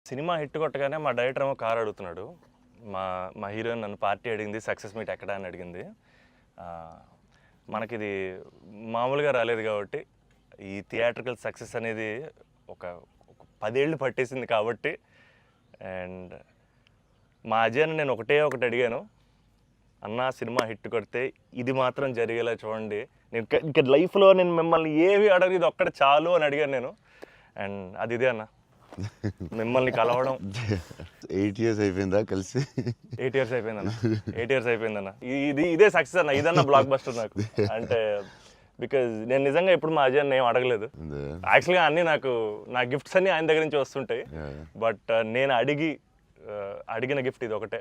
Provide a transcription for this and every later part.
Cinema hit కొట్టగానే మా director ఏమో కార్ అడుగుతున్నాడు. మా మా హీరోయిన్ నన్ను పార్టీ అడిగింది, సక్సెస్ మీట్ ఎక్కడ అని అడిగింది. మనకిది మామూలుగా రాలేదు కాబట్టి ఈ థియేట్రికల్ సక్సెస్ అనేది ఒక 10 ఏళ్ళు పట్టేసింది కాబట్టి. అండ్ మా అజయ్ని నేను ఒకటి అడిగాను, అన్న సినిమా హిట్ కొడితే ఇది మాత్రం జరిగేలా చూడండి, నేను ఇంకా లైఫ్లో నేను మిమ్మల్ని ఏవి అడగదు, ఇది ఒక్కటి చాలు అని అడిగాను నేను. అండ్ అది ఇదే అన్న, మిమ్మల్ని కలవడం. 8 years అయిపోయిందా కలిసి? 8 years అయిపోయిందన్న. 8 years అయిపోయిందన్న. ఇదే సక్సెస్ అన్న, ఇదన్న బ్లాక్ బస్టర్ నాకు. అంటే బికాజ్ నేను నిజంగా ఎప్పుడు మా అజయ్ ఏం అడగలేదు. యాక్చువల్గా అన్నీ నా గిఫ్ట్స్ అన్నీ ఆయన దగ్గర నుంచి వస్తుంటాయి. బట్ నేను అడిగిన గిఫ్ట్ ఇది ఒకటే,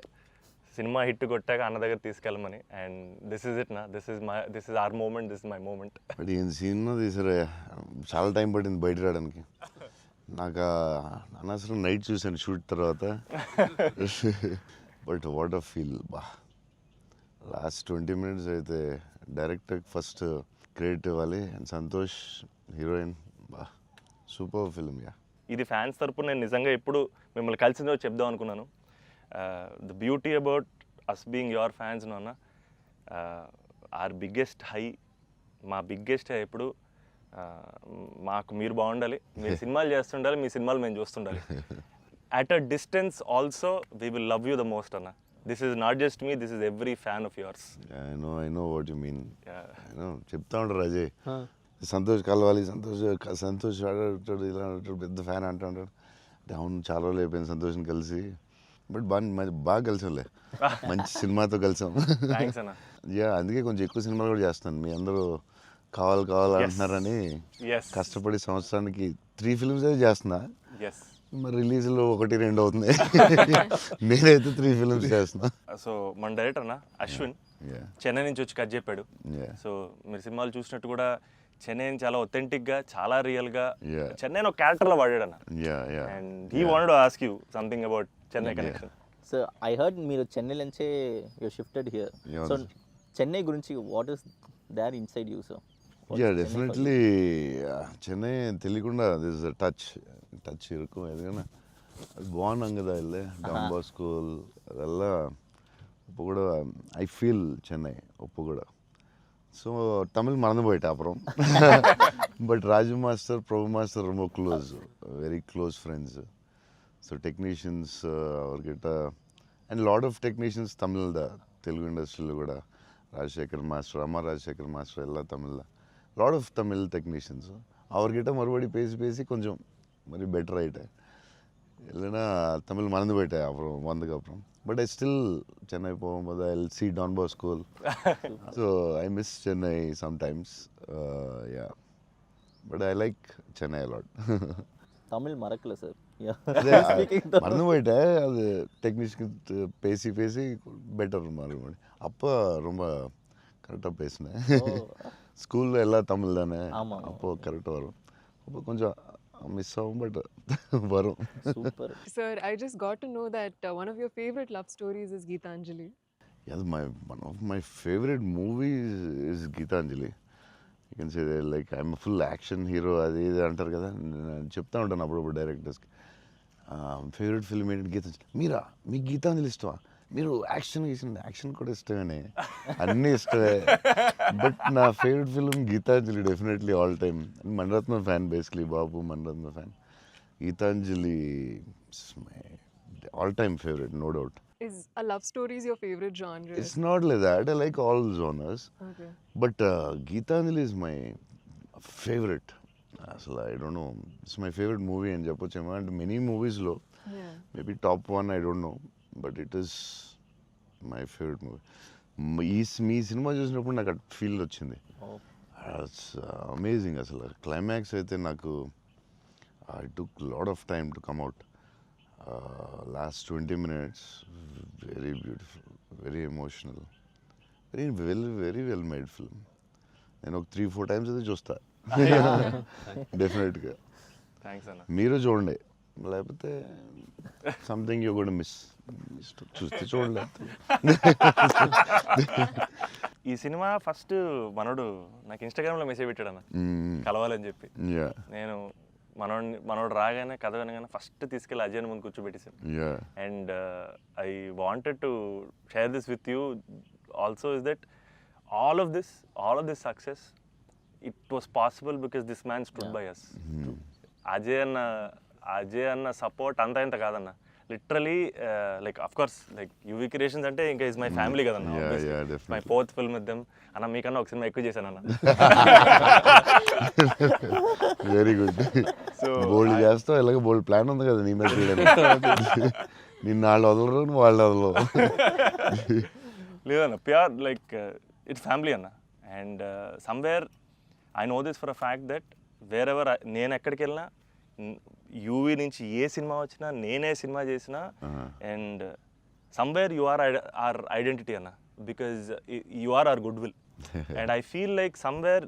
సినిమా హిట్ కొట్టాక అన్న దగ్గర తీసుకెళ్ళమని. అండ్ దిస్ ఇస్ ఇట్ నా, this is our moment, this is my moment. But ఈయన సినిమా తీసారా, చాలా టైం పట్టింది బయట రావడానికి. నాకు అనవసరం నైట్ చూశాను షూట్ తర్వాత. బట్ వాట్ అ ఫీల్ బా. లాస్ట్ 20 minutes అయితే డైరెక్టర్ ఫస్ట్ క్రెడిట్ ఇవ్వాలి. అండ్ సంతోష్ హీరోయిన్, బా సూపర్ ఫిల్మ్. యా, ఇది ఫ్యాన్స్ తరపున నేను నిజంగా ఎప్పుడు మిమ్మల్ని కలిసిందో చెప్దాం అనుకున్నాను. The beauty about us being your fans అన్న, ఆర్ బిగ్గెస్ట్ హై, మా బిగ్గెస్ట్ హై ఎప్పుడు మాకు మీరు బాగుండాలి, మీరు సినిమాలు చేస్తుండాలి, మీ సినిమాలు మేము చూస్తుండాలి. At a distance also we will love you the most అన్న. This is not just me, this is every fan of yours. I know what you mean. చెప్తా ఉంటారు అజయ్, సంతోష్ కలవాలి, సంతోష్ ఆడాడు, ఇలా ఆడాడు, పెద్ద ఫ్యాన్ అంటాడు. అవును, చాలా రోజులు అయిపోయింది సంతోష్ని కలిసి. బట్ బాగా కలిసాంలే, మంచి సినిమాతో కలిసాం. యా, అందుకే కొంచెం ఎక్కువ సినిమాలు కూడా చేస్తాను. మీ అందరూ కావాలంటున్నారని కష్టపడి సంవత్సరానికి 3 films అయితే చేస్తున్నా. మరి రిలీజ్లో 1-2 అవుతుంది. నేనైతే 3 films చేస్తున్నా. సో మన డైరెక్టర్ అన్న అశ్విన్ చెన్నై నుంచి వచ్చి కట్ చెప్పాడు. సో మీరు సినిమాలు చూసినట్టు కూడా చెన్నైని చాలా ఒథెంటిక్గా, చాలా రియల్గా చెన్నైని ఒక క్యారెక్టర్లో వాడాడు అన్న. And he wanted to ask you something about Chennai connection. So I heard మీరు చెన్నై నుంచే you shifted here. So Chennai గురించి what is there inside you? So yeah, definitely Chennai తెలియకుండా దిస్ టచ్ ఇరుకు. ఎందుకన్నా అది బాగున్నాం కదా, వెళ్ళే డాన్ బాస్కో ಅದೆಲ್ಲ இப்போ கூட ஐ ஃபீல் சென்னை இப்போ கூட. ஸோ தமிழ் மறந்து போயிட்டேன் அப்புறம். But Raju master, Prabhu master ரொம்ப close, very close friends. So technicians அவர்கிட்ட and lot of technicians Tamil Telugu ఇండస్ట్రీలో కూడా, ராஜசேகர் மாஸ்டர், அம்மா ராஜசேகர் மாஸ்டர் எல்லாம் தமிழில் லாட் ஆஃப் தமிழ் டெக்னீஷியன்ஸு. அவர்கிட்ட மறுபடி பேசி கொஞ்சம் மாதிரி பெட்டர் ஆகிட்டேன். இல்லைன்னா தமிழ் மறந்து போயிட்டேன் அப்புறம் வந்ததுக்கப்புறம். பட் ஐ ஸ்டில் சென்னை போகும்போது I will see Don Bosco. So I miss Chennai sometimes. Yeah, but I like Chennai a lot. Tamil மறக்கல சார், மறந்து போயிட்டேன். அது டெக்னீஷியன் பேசி பெட்டர் மறுபடி. அப்போ ரொம்ப கரெக்டாக பேசினேன். ஸ்கூலில் எல்லாம் தமிழ் தானே, அப்போது கரெக்டாக வரும். அப்போ கொஞ்சம் மிஸ் ஆகும், பட் வரும். Super. Sir, I just got to know that one of your favorite love stories is Geetanjali. Yeah, one of my favorite movies is Geetanjali. You can say that, like, I'm a full action hero. అది ఇది అంటారు కదా, నేను చెప్తా ఉంటాను అప్పుడప్పుడు డైరెక్టర్స్కి. Favourite film ఏంటి? గీతాంజలి. మీరా, మీకు గీతాంజలి ఇష్టమా? మీరు యాక్షన్ కూడా ఇష్టమేనే, అన్నీ ఇష్టమే. బట్ నా favourite film Geethanjali, definitely all time. Mani Ratnam fan, basically బాబు Mani Ratnam fan. Geethanjali my all time favourite, no doubt. Is a love story is your favorite genre? It's not like that. I like all genres. Okay. But Geetanjali is my favorite. అసలు I don't know, it's my favourite movie అని చెప్పొచ్చేమో. అంటే many మూవీస్లో maybe top 1, I don't know, but it is my favourite movie. Me cinema చూసినప్పుడు నాకు at feel వచ్చింది. It's amazing. అసలు climax అయితే నాకు I took lot of time to come out. Last 20 minutes, very beautiful, very emotional, very well made film. నేను ఒక 3-4 times అయితే చూస్తా డెఫినెట్గా. థ్యాంక్స్ అన్న. మీరు చూడండి, లేకపోతే సంథింగ్ యూ కూడా మిస్. చూస్తే చూడండి. ఈ సినిమా ఫస్ట్ మనోడు నాకు ఇన్స్టాగ్రామ్లో మెసేజ్ పెట్టాడు అన్న, కలవాలని చెప్పి. నేను మనోడు రాగానే కథ వినగానే ఫస్ట్ తీసుకెళ్ళి అజయ్ ముందు కూర్చోబెట్టేసాను. Yeah. And I wanted to share this with you also, is that all of this success, it was possible because this man stood by us. Ajay అన్న సపోర్ట్ అంతా ఇంత కాదన్న, literally like of course like UV creations అంటే ఇంకా is my family కదన్న. My 4th film with them అన్న. మీకన్నా ఒక సినిమా ఎక్కువ చేశాను అన్న. Very good. సో బోల్డ్ చేస్తావు, ఇలాగ బోల్డ్ ప్లాన్ ఉంది కదా నీ మీద చేయడానికి. నిన్న వాళ్ళు వదలరు, నువ్వు వాళ్ళు వదలవు. లేదన్న, ప్యూర్ లైక్ ఇట్స్ ఫ్యామిలీ అన్న. And somewhere I know this for a fact that wear ever నేను ఎక్కడికి వెళ్ళినా, యూవీ నుంచి ఏ సినిమా వచ్చినా, నేనే సినిమా చేసినా, and somewhere you are our identity అన్న, because you are our good will. And I feel like somewhere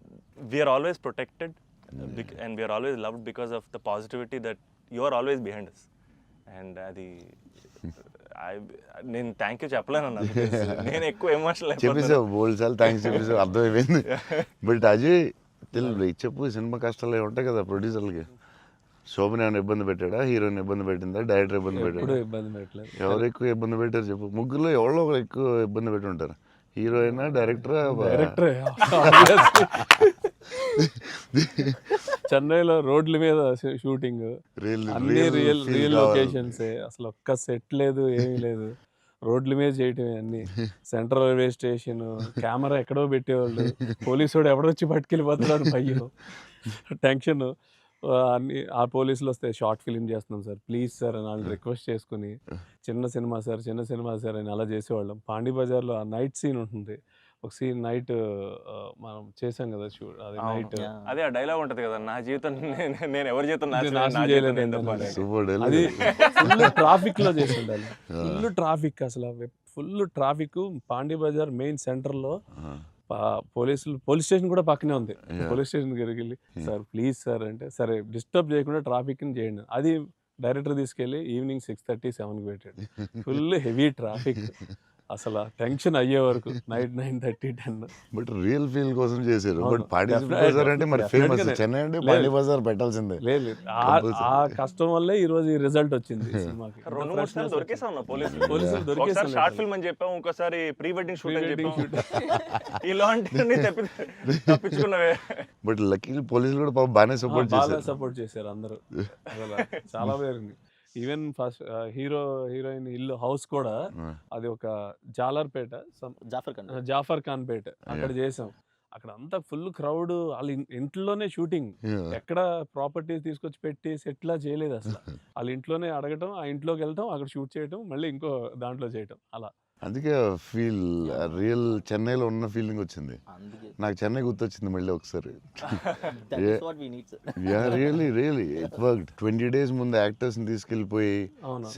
we're always protected and we're always loved because of the positivity that you are always behind us. And అది నేను thank you చెప్పలేనన్నా, నేను ఎక్కువ emotional చెప్పేసావు బోల్డ్ సార్లు thanks చెప్పేసావు, అర్థమైపోయింది. But Ajay తెలియదు చెప్పు, cinema కష్టాలు ఏమి ఉంటాయి కదా ప్రొడ్యూసర్లకి. శోభన్ ఏమైనా ఇబ్బంది పెట్టాడా, హీరోయిన్ ఇబ్బంది పెట్టిందా, డైరెక్టర్ ఇబ్బంది పెట్టాడా? ఎవరు ఎక్కువ ఇబ్బంది పెట్టారు చెప్పు? ముగ్గురులో ఎవరో ఒకరు ఎక్కువ ఇబ్బంది పెట్టి ఉంటారు. హీరోయినా, డైరెక్టరా? చెన్నైలో రోడ్ల మీద షూటింగ్, అన్ని రియల్ లొకేషన్స్, అసలు ఒక్క సెట్ లేదు, ఏమీ లేదు, రోడ్ల మీద చేయటమే అన్ని. సెంట్రల్ రైల్వే స్టేషన్, కెమెరా ఎక్కడో పెట్టేవాళ్ళు, పోలీసు వాడు ఎవడొచ్చి పట్టుకెళ్ళిపోతున్నాడు, భయం, టెన్షన్. అన్ని ఆ పోలీసులు వస్తే షార్ట్ ఫిలిం చేస్తున్నాం సార్, ప్లీజ్ సార్ అని వాళ్ళు రిక్వెస్ట్ చేసుకుని, చిన్న సినిమా సార్ అని అలా చేసేవాళ్ళం. పాండీ బజార్లో ఆ నైట్ సీన్ ఉంటుంది, ఒక సీన్ నైట్ మనం చేసాం కదా షూట్, అది నైట్, అదే ఆ డైలాగ్ ఉంటుంది కదా, నా జీవితం నేను ఎవరి జీవితం నాశనం చేయలేదు. అది ఫుల్ ట్రాఫిక్ లో చేసి ఉండాలి, ఫుల్ ట్రాఫిక్, అసలు full traffic. Pondy Bazaar main centre లో పోలీస్ స్టేషన్ కూడా పక్కనే ఉంది. పోలీస్ స్టేషన్ దగ్గరికి వెళ్ళి సార్ ప్లీజ్ సార్ అంటే, సరే డిస్టర్బ్ చేయకుండా ట్రాఫిక్ని చేయండి. అది డైరెక్టర్ తీసుకెళ్ళి ఈవినింగ్ 6:30, 7కి పెట్టాడు. ఫుల్ హెవీ ట్రాఫిక్, అసలు టెన్షన్ అయ్యే వరకు నైట్ 9:30, 10. బట్ రియల్ ఫీల్ కోసం చేశారు. బట్ పాండీ బజార్ అంటే మరి ఫేమస్, చెన్నై అంటే పాండీ బజార్ పెట్టాల్సిందే. లేదు, ఆ కష్టం వల్లే ఈ రోజు ఈ రిజల్ట్ వచ్చింది సినిమాకి. 2-3 సార్లు దొరికేసాం పోలీసులు దొరికేసాం. షార్ట్ ఫిల్మ్ అని చెప్పాం, ఇంకోసారి ప్రీ వెడ్డింగ్ షూట్ అని చెప్పాం. ఇలాంటివన్నీ తప్పించుకున్నవే. బట్ లక్కీ పోలీసులు కూడా బాగానే సపోర్ట్ చేశారు అందరూ, చాలా పేరు. ఈవెన్ ఫస్ట్ హీరోయిన్ ఇల్లు హౌస్ కూడా అది ఒక జాలర్పేట, జాఫర్ ఖాన్ పేట, అక్కడ చేసాం. అక్కడ అంతా ఫుల్ క్రౌడ్, వాళ్ళ ఇంట్లోనే షూటింగ్, ఎక్కడ ప్రాపర్టీస్ తీసుకొచ్చి పెట్టి సెట్లా చేయలేదు అసలు. వాళ్ళ ఇంట్లోనే అడగటం, ఆ ఇంట్లోకి వెళ్ళటం, అక్కడ షూట్ చేయటం, మళ్ళీ ఇంకో దాంట్లో చేయటం, అలా. అందుకే ఫీల్ రియల్ చెన్నైలో ఉన్న ఫీలింగ్ వచ్చింది నాకు. చెన్నై గుర్తొచ్చింది మళ్ళీ ఒకసారి. Really it worked. 20 days ముందు యాక్టర్స్ని తీసుకెళ్ళిపోయి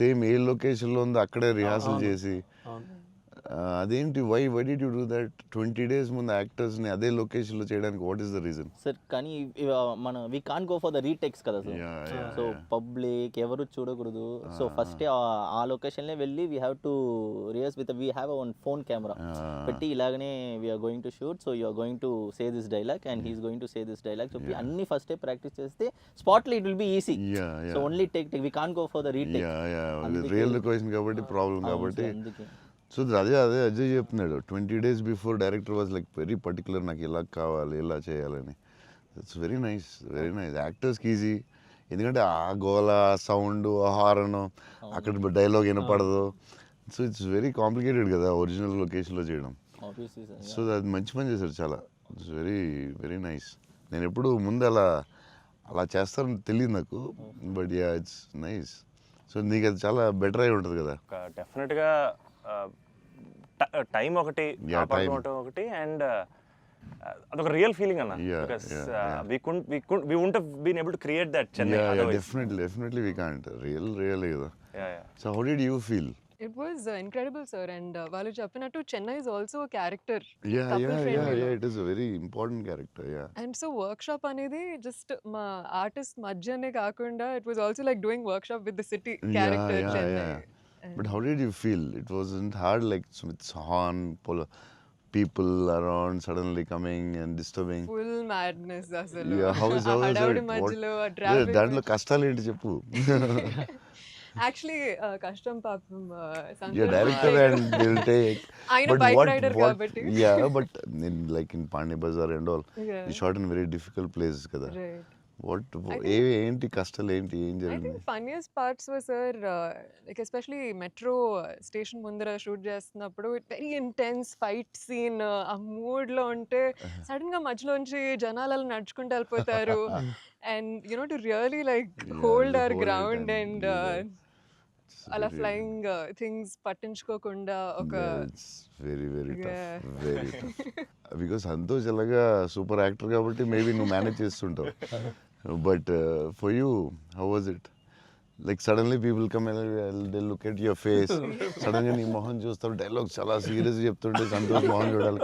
సేమ్ ఏ లొకేషన్లో ఉందో అక్కడే రిహార్సల్ చేసి, అదేంటి why did you do that? 20 days ముందు యాక్టర్స్ని అదే లొకేషన్లో చేయడానికి what is the reason? Sir కానీ మన we can't go for the retakes కదా సార్. సో పబ్లిక్ ఎవరు చూడకూడదు. సో ఫస్ట్ ఆ లొకేషన్లే వెళ్ళి we have to rehearse with we have one phone camera పెట్టి ఇలాగనే we're going to shoot, so you're going to say this dialogue and he's going to say this dialogue చెప్పి అన్ని ఫస్టే ప్రాక్టీస్ చేస్తే స్పాట్లో it will be easy. So only take we can't go for the retake. Real location కాబట్టి problem కాబట్టి. So అదే అజయ్ చెప్తున్నాడు, 20 days before director was like very particular, నాకు ఇలా కావాలి, ఇలా చేయాలని. ఇట్స్ వెరీ నైస్ యాక్టర్స్కి ఈజీ, ఎందుకంటే ఆ గోల, సౌండ్, హారన్, అక్కడ డైలాగ్ వినపడదు. సో ఇట్స్ వెరీ కాంప్లికేటెడ్ కదా ఒరిజినల్ లొకేషన్లో చేయడం. సో అది మంచి పని చేశారు చాలా. It's very nice. నేను ఎప్పుడు ముందు అలా చేస్తారని తెలియదు నాకు, but yeah it's nice. So నీకు అది చాలా బెటర్ అయి ఉంటుంది కదా. డెఫినెట్గా టైం ఒకటి, ఒకటి, అండ్ అదొక రియల్ ఫీలింగ్ అన్న. Because we wouldn't have been able to create that Chennai otherwise. Definitely we can't. Really కదా. So how did you feel? It was incredible, sir. And వాళ్ళు చెప్పినట్టు Chennai is also a character. Yeah, it is a very important character. And so workshop అనేది just మా artist మధ్యనే కాకుండా it was also like doing workshop with the city character Chennai. But how did you feel? It wasn't hard like with horn, people around suddenly coming and disturbing. Full madness అసలు. Yeah, how is ఆ it? హడావుడి What- మధ్యలో ఆ Yeah, traffic. దాంట్లో కష్టాలు ఏంటి చెప్పు. Actually కష్టం పాపం. Yeah, director and they'll take. ఆయన But bike what, rider what, కాబట్టి. yeah, but in like in Pani Bazaar and all, Yeah. we shot in very difficult places కదా. Right. What, ఏంటి కష్టాలు ఏంటి, ఏం I జరిగింది? think funniest parts were, sir, like especially metro station ముందర shoot చేస్తున్నప్పుడు very intense fight scene. ఆ mood లో ఉంటే సడన్ గా మధ్యలోంచి జనాలు అలా నడుచుకుంటూ వెళ్ళిపోతారు. And you know to really like Yeah, hold hour hold it ground and and do that. It's అలా very- ఫ్లయింగ్ థింగ్స్ పట్టించుకోకుండా ఒక Yeah, it's very very Yeah. tough, very tough. Because Santosh ఎలాగా సూపర్ యాక్టర్ కాబట్టి maybe నువ్వు manage చేస్తుంటావు. But for you how was it? Like suddenly people come and they look at your face. సడన్గా నీ మొహం చూస్తారు, డైలాగ్ చాలా సీరియస్ చెప్తుంటే సంతోష్ మొహం చూడాలి.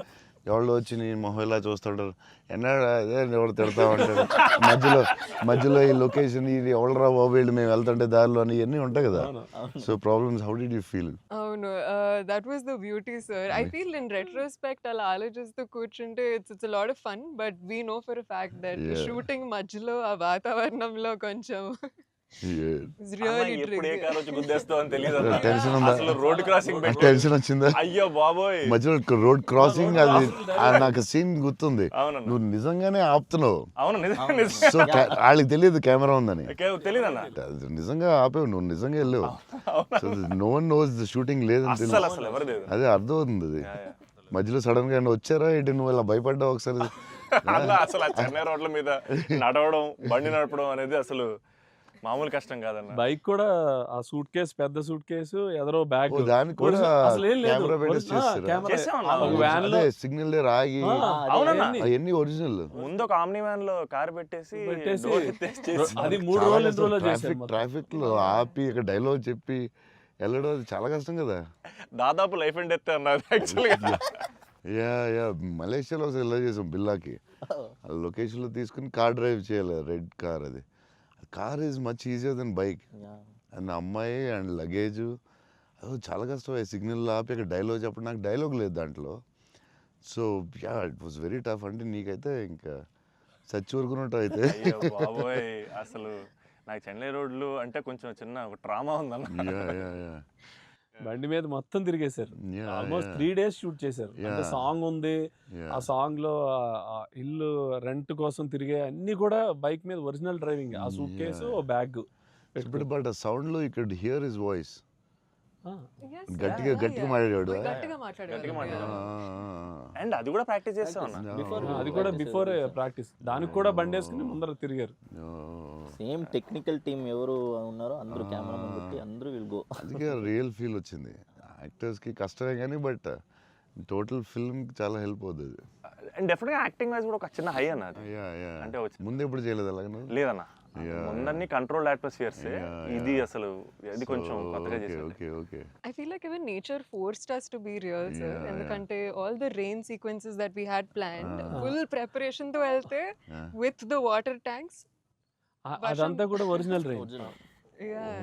ఎవరు వచ్చి నీ మొహం ఇలా చూస్తుంటారు, ఎన్నాడు అదే ఎవరు తిడతా ఉంటారు. మధ్యలో ఈ లొకేషన్ ఇది ఎవడరా బాబు వీళ్ళు మేము వెళ్తుంటే దారిలో అని ఇవన్నీ ఉంటాయి కదా. So problems, how did you feel? అవును. That was the beauty, sir. I feel in retrospect అలా ఆలోచిస్తూ కూర్చుంటే it's a lot of fun. But we know for a fact that Yeah. Shooting మధ్యలో ఆ వాతావరణంలో కొంచెం it's really ఎప్పుడు ఏ tricky. Car వచ్చి గుద్దేస్తావు అని తెలియదు. Tension ఉందా? అసలు రోడ్ క్రాసింగ్ పెట్టి టెన్షన్ వచ్చిందా? అయ్యో బాబోయ్. మధ్యలో రోడ్ క్రాసింగ్ అది నాకు సీన్ గుర్తుంది. అవునన్నా. నువ్వు నిజంగానే ఆపుతున్నావు. అవును నిజం సో వాళ్ళకి తెలియదు కెమెరా ఉందని. తెలియదన్నా. అది నిజంగా ఆపేవు, నువ్వు నిజంగా వెళ్ళావు. So no one knows the shooting లేదని అస్సలు తెలుసు. అసలు ఎవరు లేదు. అదే అర్థం అవుతుంది అది. మధ్యలో సడన్ గా వచ్చారా ఏంటి, నువ్వు ఇలా భయపడ్డావు ఒకసారి. అలా అసలు ఆ చెన్నై రోడ్ల మీద నడవడం, బండి నడపడం అనేది అసలు మామూలు కష్టం కాదన్న. బైక్ కూడా ఆ సూట్ కేసు, పెద్ద సూట్ కేసు, ఎదరో బ్యాగ్, ఓ, దానికి కూడా అసలు ఏం లేదు. కెమెరా పెట్టేసి చేస్తారా? చేసామన్నా. వ్యాన్ లో అదే సిగ్నల్ దగ్గర ఆగి అవునన్నా. అవన్నీ ఒరిజినల్. ముందు ఒక ఆమ్ని వ్యాన్ లో కార్ పెట్టేసి పెట్టేసి door ఎత్తేసి చేసి అది 3 రోజులు 2 రోజులు చేశారు మొత్తం. ట్రాఫిక్ లో ఆపి ఇక్కడ డైలాగ్ చెప్పి వెళ్ళడం అది చాలా కష్టం కదా. దాదాపు లైఫ్ అండ్ డెత్ అన్నది యాక్చువల్గా. యా మలేషియాలో ఒకసారి ఇలా చేసాం బిల్లాకి. లొకేషన్లో తీసుకుని కార్ డ్రైవ్ చేయాలి, రెడ్ కార్. అది car is much easier than bike. And అమ్మాయి అండ్ లగేజ్ అది చాలా కష్టం. సిగ్నల్ ఆపి అక్కడ డైలాగ్ చెప్పడం, నాకు డైలాగ్ లేదు దాంట్లో. So yeah it was very tough. అంటే నీకైతే ఇంకా చచ్చి ఊరుకున్నట్టు అయితే. అయ్యో బాబోయ్, అసలు నాకు చెన్నై రోడ్లు అంటే కొంచెం చిన్న ఒక ట్రామా ఉందన్న. యా బండి మీద మొత్తం తిరిగేశారు. Yeah, almost yeah. 3 days shoot చేశారు. అంటే Yeah. సాంగ్ ఉంది, ఆ సాంగ్ లో ఆ ఇల్లు రెంట్ కోసం తిరిగే అన్ని కూడా బైక్ మీద ఒరిజినల్ డ్రైవింగ్. ఆ సూట్ కేసు, బ్యాగ్. బట్ ఆ సౌండ్ లో ఇక్కడ హియర్ హిస్ వాయిస్. Yes, గట్టిగా yeah, గట్టిగా yeah. మాట్లాడాడు. గట్టిగా మాట్లాడారు. అండ్ అది కూడా ప్రాక్టీస్ చేస్తాం అన్న. అది కూడా బిఫోర్ ప్రాక్టీస్. దానికి కూడా బండి వేసుకుని ముందర తిరిగారు. సేమ్ టెక్నికల్ టీమ్ ఎవరు ఉన్నారో అందరూ కెమెరామెన్ పెట్టి అందరూ విల్ గో. అందుకే రియల్ ఫీల్ వచ్చింది. యాక్టర్స్కి కష్టమే కానీ బట్ టోటల్ ఫిల్మ్కి చాలా హెల్ప్ అవుతుంది. అండ్ డెఫినెట్గా యాక్టింగ్ వైజ్ కూడా ఒక చిన్న హై అన్న అది. అంటే వచ్చింది. ముందు ఎప్పుడు చేయలేదు అలాగే నువ్వు? లేదన్న, ముందన్ని కంట్రోల్డ్ అట్మాస్ఫియర్స్. ఇది అసలు ఇది కొంచెం కొత్తగా చేసాడు. Okay I feel like even nature forced us to be real, sir. Yeah, ఎందుకంటే all the rain sequences that we had planned, full preparation తో వెళ్తే with the water tanks. అదంతా కూడా ఒరిజినల్ రేంజ్. Yeah.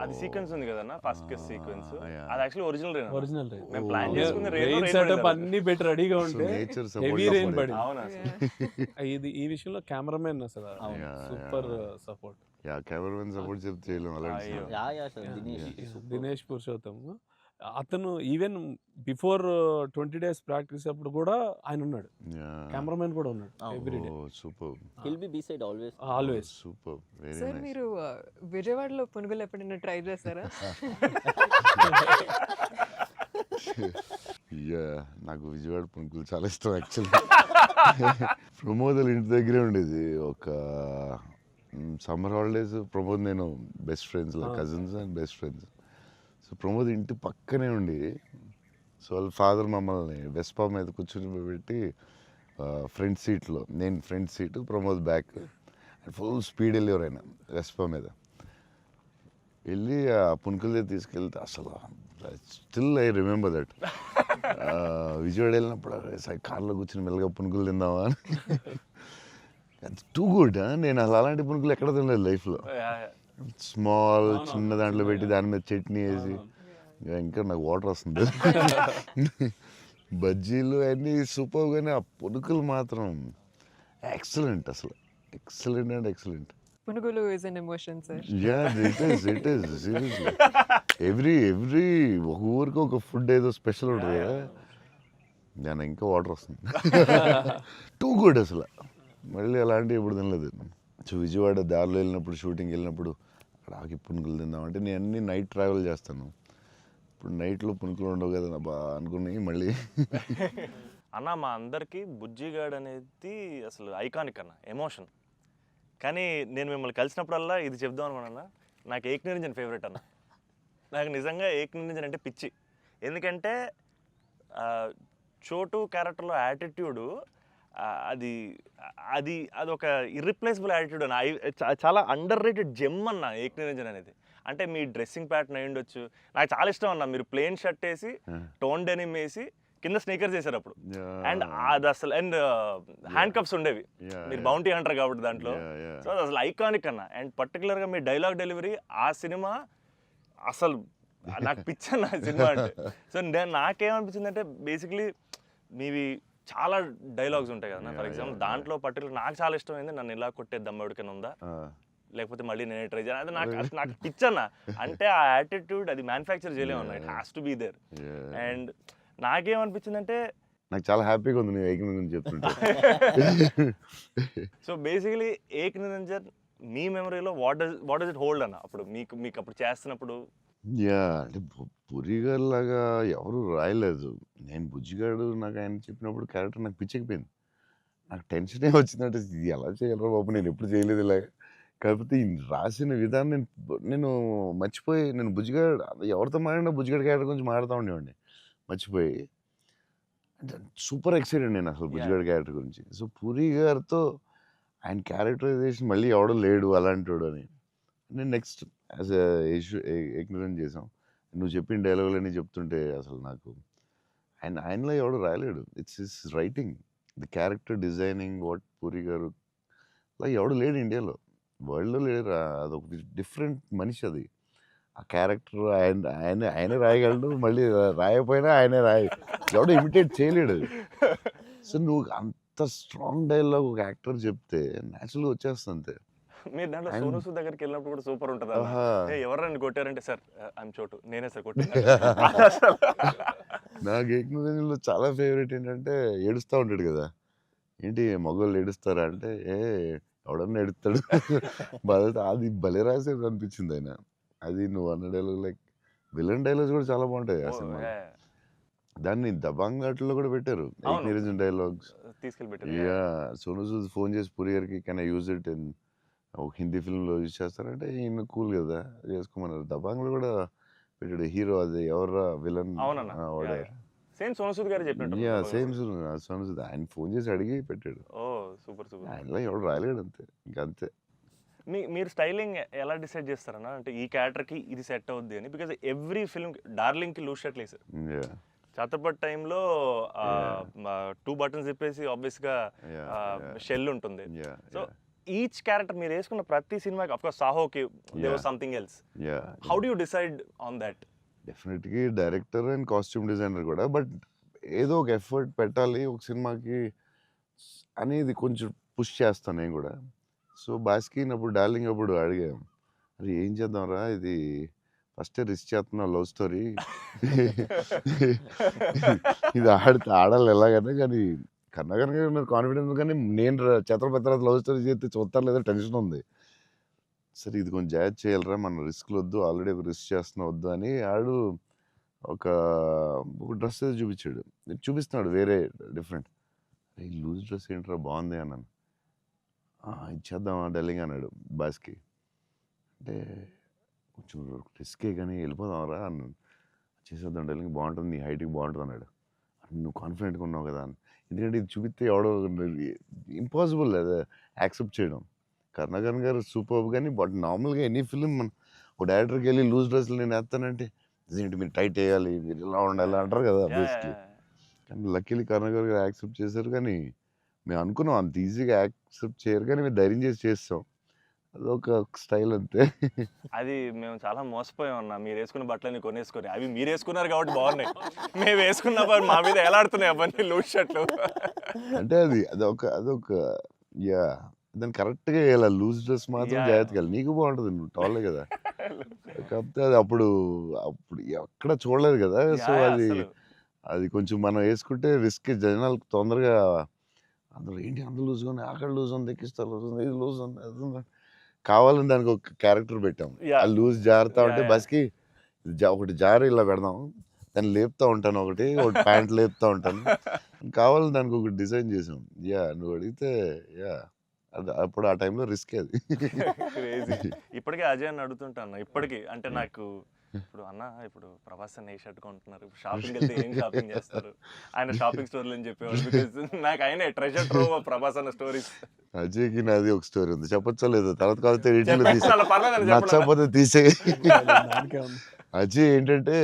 అది సీక్వెన్స్ ఉంది కదన్న, first kiss sequence. yeah. అది actually original rain. Original range. మేము ప్లాన్ చేసుకుంది రెయిన్ సెటప్ అన్ని పెట్టి రెడీగా ఉంటే నేచర్ హెవీ రెయిన్ పడింది. అవునా ఇది ఈ విషయంలో కెమెరామెన్ అసలు super support. Yeah cameraman support చెప్తే చేయలేము అలాంటి. అయ్యో. యా సార్ దినేష్ పురుషోత్తం అతను ఈవెన్ బిఫోర్ 20 days ప్రాక్టీస్ అప్పుడు కూడా ఆయన ఉన్నాడు. కెమెరామెన్ కూడా ఉన్నాడు every day. Super will be beside always. Always. Super very sir nice. మీరు విజయవాడలో పునుగులు ఎప్పుడైనా ట్రై చేస్తారా? యా నాకు విజయవాడ పునుకులు చాలా ఇష్టం యాక్చువల్లీ. ప్రమోద్ ఇంటి దగ్గరే ఉండేది. ఒక సమ్మర్ హాలిడేస్ ప్రమోద్ నేను best friends, like cousins and best friends. So Pramod ఇంటి పక్కనే ఉండి, సో వాళ్ళ ఫాదర్ మమ్మల్ని వెస్పా మీద కూర్చొని పెట్టి ఫ్రంట్ సీట్లో, నేను front seat, Pramod back, full speed వెళ్ళేవారు ఆయన వెస్పా మీద. వెళ్ళి ఆ పునుకుల దగ్గర తీసుకెళ్తే అసలు still I remember that. Vijayawada వెళ్ళినప్పుడు కార్లో కూర్చొని మెల్లగా పునుకులు తిందామా అని. Too good. నేను అసలు అలాంటి పునుకులు ఎక్కడ తినలేదు లైఫ్లో. స్మాల్ చిన్న దాంట్లో పెట్టి దాని మీద చట్నీ వేసి ఇంకా నాకు వాటర్ వస్తుంది. బజ్జీలు అన్నీ సూపర్, కానీ ఆ పునుకులు మాత్రం ఎక్సలెంట్, అసలు ఎక్సలెంట్ అండ్ ఎక్సలెంట్. పునుగులు is an emotion sir. It is seriously. Every ఒక ఊరికి ఒక ఫుడ్ ఏదో స్పెషల్ ఉంటుంది కదా, నేను ఇంకా వాటర్ వస్తుంది. టూ గుడ్ అసలు. మళ్ళీ అలాంటివి ఎప్పుడు తినలేదు. సో విజయవాడ దారిలో వెళ్ళినప్పుడు, షూటింగ్ వెళ్ళినప్పుడు అక్కడ ఆకి పునుకులు తిందామంటే, నేను అన్ని నైట్ ట్రావెల్ చేస్తాను. ఇప్పుడు నైట్లో పునుకులు ఉండవు కదా బా అనుకుని మళ్ళీ. అన్న మా అందరికీ బుజ్జిగాడ్ అనేది అసలు ఐకానిక్ అన్న, ఎమోషన్. కానీ నేను మిమ్మల్ని కలిసినప్పుడల్లా ఇది చెప్దాం అనుకున్నా, నాకు ఏక్ నిరంజన్ ఫేవరెట్ అన్న. నాకు నిజంగా ఏక్ నిరంజన్ అంటే పిచ్చి. ఎందుకంటే చోటు క్యారెక్టర్లో యాటిట్యూడు అది అది అదొక ఇర్రిప్లేసబుల్ యాటిట్యూడ్ అన్న. చాలా అండర్ రేటెడ్ జెమ్ అన్న ఏక్ నిరంజన్ అనేది. అంటే మీ డ్రెస్సింగ్ ప్యాటర్న్ అయి ఉండొచ్చు, నాకు చాలా ఇష్టం అన్న. మీరు ప్లెయిన్ షర్ట్ వేసి టోన్ డెనిమ్ వేసి కింద స్నీకర్స్ చేశారు అప్పుడు, అండ్ అది అసలు, అండ్ హ్యాండ్ కప్స్ ఉండేవి. మీరు బౌంటీ అంటారు కాబట్టి దాంట్లో. సో అది అసలు ఐకానిక్ అన్న. అండ్ పర్టికులర్గా మీ డైలాగ్ డెలివరీ ఆ సినిమా అసలు నాకు పిచ్చన్న సినిమా అంటే. సో నాకేమనిపించింది అంటే, బేసిక్లీ మీవి చాలా డైలాగ్స్ ఉంటాయి కదా. ఫర్ ఎగ్జాంపుల్ దాంట్లో పర్టికులర్ నాకు చాలా ఇష్టమైంది, నన్ను ఇలా కొట్టే దమ్మడికైనా ఉందా, లేకపోతే మళ్ళీ నేనే ట్రై చేయాలి, అది నాకు పిచ్చన్న. అంటే ఆ యాటిట్యూడ్ అది మ్యానుఫ్యాక్చర్ చేయలేమన్నా, it has to be there. And నాకేమనిపించిందంటే, నాకు చాలా హ్యాపీగా ఉంది నేను ఏక్ నిరంజన్ చెప్తుంటే. సో బేసికలీ ఏక్ నిరంజన్ మీ మెమరీలో వాట్ డస్ ఇట్ హోల్డ్ అన్న అప్పుడు మీకు అప్పుడు చేస్తున్నప్పుడు? అంటే పురిగారు లాగా ఎవరు రాయలేదు. నేను బుజ్జిగాడు నాకు ఆయన చెప్పినప్పుడు క్యారెక్టర్ నాకు పిచ్చెక్కిపోయింది. నాకు టెన్షనే వచ్చిందంటే, ఇది ఎలా చేయాలరా బాబు, నేను ఎప్పుడు చేయలేదు ఇలాగ. కాకపోతే ఈ రాసిన విధానం నేను మర్చిపోయి, నేను బుజ్జిగాడు ఎవరితో మాట్లాడినా బుజ్జిగాడు క్యారెక్టర్ గురించి మాట్లాడుతూ ఉండేవాడిని మర్చిపోయి. అంటే సూపర్ ఎక్సైటెడ్ నేను అసలు బుజ్జిగాడు క్యారెక్టర్ గురించి. సో పూరి గారితో ఆయన క్యారెక్టరైజేషన్ మళ్ళీ ఎవడో లేడు అలాంటి అని నేను నెక్స్ట్ యాజ్ ఎగ్నరెంట్ చేసాం. నువ్వు చెప్పిన డైలాగులన్నీ చెప్తుంటే అసలు నాకు ఆయనలో ఎవడు రాయలేడు. It's his writing, the character designing, what Puri గారు అలా ఎవడు లేడు ఇండియాలో, వరల్డ్లో లేడు. అదొక డిఫరెంట్ మనిషి అది. ఆ క్యారెక్టర్ ఆయనే రాయగలడు, మళ్ళీ రాయకపోయినా ఆయనే ఎవడో ఇమిటేట్ చేయలేడు. సో నువ్వు అంత స్ట్రాంగ్ డైలాగ్ ఒక యాక్టర్ చెప్తే న్యాచురల్గా వచ్చేస్తుంది అంతే. మీరు దాంట్లో సోను సూద్ దగ్గరికి వెళ్ళినప్పుడు కూడా సూపర్ ఉంటుంది. ఎవరైనా కొట్టారంటే, సార్ ఐఎమ్ చోటు, నేనే సార్ కొట్టాను. నాకు ఏక్ నిరంజన్లో చాలా ఫేవరెట్ ఏంటంటే, ఏడుస్తూ ఉంటాడు కదా, ఏంటి మగవాళ్ళు ఏడుస్తారా అంటే, ఎవడన్నా ఏడుస్తాడు బాధ. అది భలే రాసేది అనిపించింది ఆయన. అది నువ్వు అన్న డైలాగ్, లైక్ విలన్ డైలాగ్స్ కూడా చాలా బాగుంటాయి ఆ సినిమా. దాన్ని దబాంగ్ ఆటలో కూడా పెట్టారు ఏక్ నిరంజన్ డైలాగ్స్ తీసుకెళ్ళి. సోను సూద్ ఫోన్ చేసి పూరి గారికి, can I use it in ఒక హిందీ ఫిల్మ్లో యూజ్ చేస్తారంటే, ఈయన కూల్ కదా చేసుకోమన్నారు. దబాంగ్లో కూడా పెట్టాడు హీరో, అది ఎవర్రా విలన్, సేమ్ సోను సూద్ గారు చెప్పినట్టు. సేమ్ సోను సూద్ ఆయన ఫోన్ చేసి అడిగి పెట్టాడు. సూపర్. ఆయనలో ఎవడు రాయలేడు అంతే, ఇంకంతే. మీరు స్టైలింగ్ ఎలా డిసైడ్ చేస్తారన్నా, అంటే ఈ క్యారెక్టర్కి ఇది సెట్ అవుద్ది అని? బికాజ్ ఎవ్రీ ఫిల్మ్ డార్లింగ్కి లూజ్ షర్ట్ వేసారు, ఛత్రపతి టైంలో 2 బటన్స్ చెప్పేసి ఆబ్వియస్గా షెల్ ఉంటుంది. సో ఈచ్ క్యారెక్టర్ మీరు వేసుకున్న ప్రతి సినిమాకి, ఆఫ్ కోర్స్ సాహోకి there was something else. How do you decide on that? డెఫినెట్గా డైరెక్టర్ అండ్ కాస్ట్యూమ్ డిజైనర్ కూడా, బట్ ఏదో ఒక ఎఫర్ట్ పెట్టాలి ఒక సినిమాకి అనేది కొంచెం పుష్ చేస్తాను నేను కూడా. సో బాస్కి అప్పుడు డార్లింగ్ అప్పుడు అడిగాం, అరే ఏం చేద్దాంరా, ఇది ఫస్ట్ రిస్క్ చేస్తున్నావు లవ్ స్టోరీ, ఇది ఆడాలి ఎలాగైనా, కానీ కర్ణాకర్ గారు కాన్ఫిడెన్స్, కానీ నేను ఛత్రపతి తర్వాత లవ్ స్టోరీ చేస్తే చూస్తారు లేదా టెన్షన్ ఉంది. సరే ఇది కొంచెం జాగ్రత్త చేయాలరా, మన రిస్క్లు వద్దు, ఆల్రెడీ ఒక రిస్క్ చేస్తున్నా వద్దు అని ఆడు ఒక డ్రెస్ ఏదో చూపించాడు, చూపిస్తున్నాడు వేరే డిఫరెంట్. ఈ లూజ్ డ్రెస్ ఏంట్రా బాగుంది అన్నాను. ఇచ్చేద్దామా డార్లింగ్ అన్నాడు బాస్కి. అంటే కొంచెం రిస్కే కానీ వెళ్ళిపోదాంరా అన్నాను. చేసేద్దాం డార్లింగ్, బాగుంటుంది, నీ హైట్కి బాగుంటుంది అన్నాడు. నువ్వు కాన్ఫిడెంట్గా ఉన్నావు కదా అని. ఎందుకంటే ఇది చూపిస్తే ఎవడో ఇంపాసిబుల్ అది యాక్సెప్ట్ చేయడం. కర్ణాకర్ గారు సూపర్, కానీ బట్ నార్మల్గా ఎనీ ఫిలిం ఒక డైరెక్టర్కి వెళ్ళి లూజ్ డ్రెస్లు నేను వేస్తానంటే, ఇదేంటి మీరు టైట్ వేయాలి, మీరు ఇలా ఉండాలి అంటారు కదా బేసిక్లీ. కానీ లక్కీలీ కర్ణాకర్ గారు యాక్సెప్ట్ చేశారు. కానీ మేము అనుకున్నాం అంత ఈజీగా యాక్సెప్ట్ చేయరు, కానీ మేము ధైర్యం చేసి చేస్తాం. అదొక స్టైల్ అంతే. అది మేము చాలా మోసపోయాం అన్న. మీరు వేసుకున్న బట్టలన్నీ కొనేసుకొని. అవి మీరు వేసుకున్నారు కాబట్టి బాగున్నాయి. మేము వేసుకున్నప్పుడు మా మీద ఎలాడుతున్నాయి అవన్నీ లూజ్ షర్ట్లు. అంటే అదొక యా దాన్ని కరెక్ట్గా వేయాలి. లూజ్ డ్రెస్ మాత్రం Yeah. జాగ్రత్తగా వేయాలి. నీకు బాగుంటుంది, నువ్వు టాలే కదా. కాకపోతే అది అప్పుడు ఎక్కడ చూడలేదు కదా. సో Yeah, అది అసలు. అది కొంచెం మనం వేసుకుంటే రిస్క్. జనాలకు తొందరగా అందులో ఏంటి అంత లూజ్గా ఉంది, అక్కడ లూజ్ ఉంది, ఎక్కిస్తా లూజ్ ఉంది, ఇది లూజ్ ఉంది, అది ఉంది. కావాలని దానికి ఒక క్యారెక్టర్ పెట్టాం. Yeah. ఆ లూజ్ జారుతా ఉంటే Yeah, yeah. బస్కి ఒకటి జారి ఇలా పెడదాం, దాన్ని లేపుతా ఉంటాను, ఒకటి ప్యాంట్ లేపుతా ఉంటాను. కావాలని దానికి ఒకటి డిజైన్ చేసాం. యా నువ్వు అడిగితే యా అది అప్పుడు ఆ టైంలో రిస్క్ అది. క్రేజీ. ఇప్పటికే అజయ్ అని అడుగుతుంటాను. ఇప్పటికీ అంటే నాకు ఇప్పుడు అన్న ఇప్పుడు ప్రభాస్ అన్న ఏ షర్ట్ కొంటున్నారు, షాపింగ్ వెళ్తే ఏం షాపింగ్ చేస్తారు, ఆయన షాపింగ్ స్టోర్లు అని చెప్పేవాళ్ళు. బికాజ్ నాకు ఆయన ట్రెజర్ ట్రోవ్ ప్రభాస్ అన్న స్టోరీస్. అజయ్కి నాది ఒక స్టోరీ ఉంది, చెప్పచ్చో లేదో తర్వాత కాకపోతే ఎడిటింగ్లో తీసే, చెప్పేసి పర్లేదు నచ్చకపోతే తీసే. దానికే ఉంది. అజయ్ ఏంటంటే